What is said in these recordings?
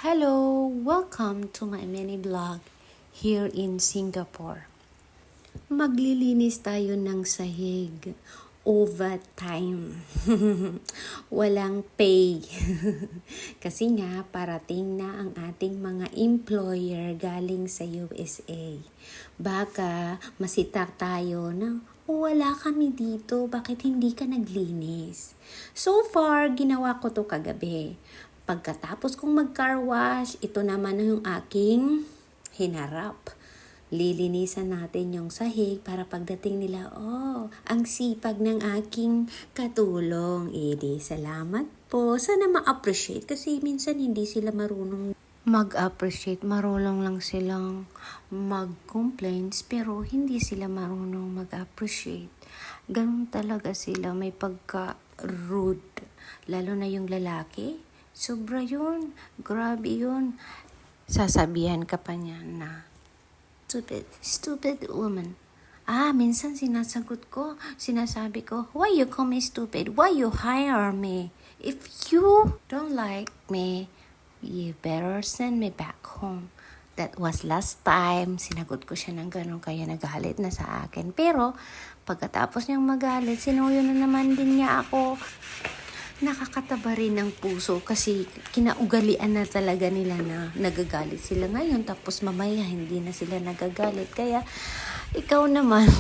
Hello! Welcome to my mini vlog here in Singapore. Maglilinis tayo ng sahig. Overtime. Walang pay. Kasi nga, parating na ang ating mga employer galing sa USA. Baka masitak tayo na wala kami dito, bakit hindi ka naglinis? So far, ginawa ko to kagabi. Pagkatapos kong mag-car wash, ito naman yung aking hinarap. Lilinisan natin yung sahig para pagdating nila, ang sipag ng aking katulong. Salamat po. Sana ma-appreciate kasi minsan hindi sila marunong mag-appreciate. Marunong lang silang mag-complaints pero hindi sila marunong mag-appreciate. Ganun talaga sila, may pagka-rude. Lalo na yung lalaki. Sobra yun. Grabe yun. Sasabihan ka pa niya na, stupid woman. Minsan sinasagot ko, sinasabi ko, why you call me stupid? Why you hire me? If you don't like me, you better send me back home. That was last time. Sinagot ko siya ng ganun, kaya nagalit na sa akin. Pero, pagkatapos niyang magalit, sinuyo na naman din niya ako. Nakakataba rin ng puso kasi kinaugalian na talaga nila na nagagalit sila ngayon tapos mamaya hindi na sila nagagalit. Kaya ikaw naman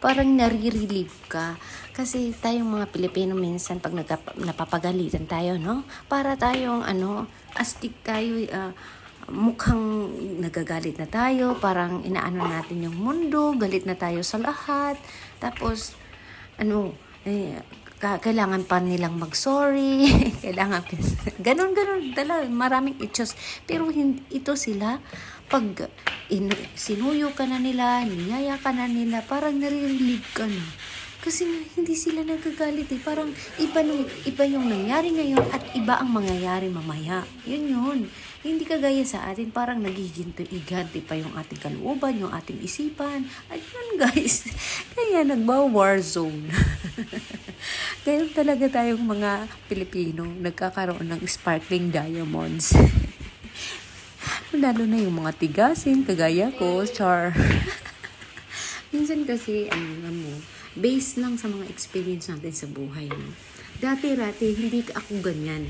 parang nare-relieve ka kasi tayong mga Pilipino minsan pag napapagalitan tayo, no? Para tayong astig tayo, mukhang nagagalit na tayo, parang inaano natin yung mundo, galit na tayo sa lahat. Tapos kailangan pa nilang mag-sorry, kailangan ganun talaga, maraming itchos. Pero ito sila, pag sinuyo ka na nila, niyaya ka na nila, parang nare-relieve ka na. Kasi hindi sila nagagalit parang iba yung nangyari ngayon at iba ang mangyayari mamaya. Yun. Hindi kagaya sa atin, parang nagiginti pa yung ating kalooban, yung ating isipan. At yun guys, kaya nagwa-war zone. Kaya talaga tayong mga Pilipino nagkakaroon ng sparkling diamonds. Lalo na yung mga tigasin, kagaya ko, char. Minsan kasi, based lang sa mga experience natin sa buhay. No? Dati, hindi ako ganyan.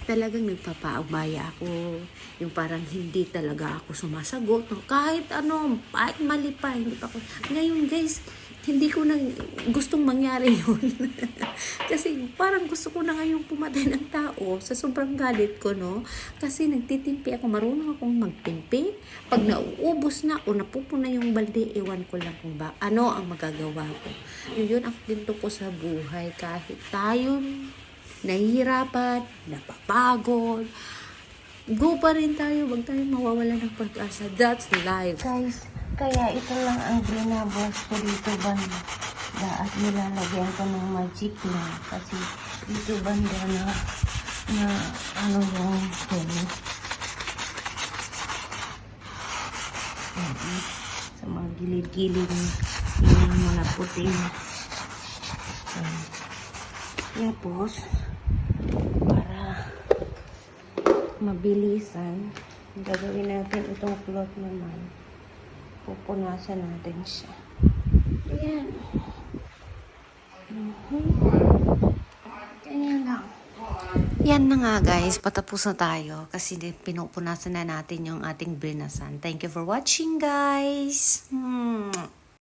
Talagang nagpapaubaya ako. Yung parang hindi talaga ako sumasagot. No? Kahit mali pa, hindi pa ako. Ngayon guys, hindi ko na gustong mangyari yun. Kasi parang gusto ko na ngayong pumatay ng tao sa sobrang galit ko, no? Kasi nagtitimpi ako, marunong akong magtimpi. Pag nauubos na o napupuna yung balde, ewan ko lang kung ano ang magagawa ko. Yun ang ginto ko sa buhay. Kahit tayo nahihirapan, napapagod, go pa rin tayo, wag tayo mawawala ng pag-asa. That's life. Guys, kaya ito lang ang binabuhos ko dito banda. At nilalagyan ko ng magic na. Kasi dito banda na yung tennis. Sa mga gilid-gilid yung mga puting. Tapos, para mabilisan, gagawin natin itong cloth naman. Pupunasan natin siya. Ayan. Ayan lang. Yan na nga guys, patapos na tayo kasi pinupunasan na natin yung ating brinasan. Thank you for watching guys.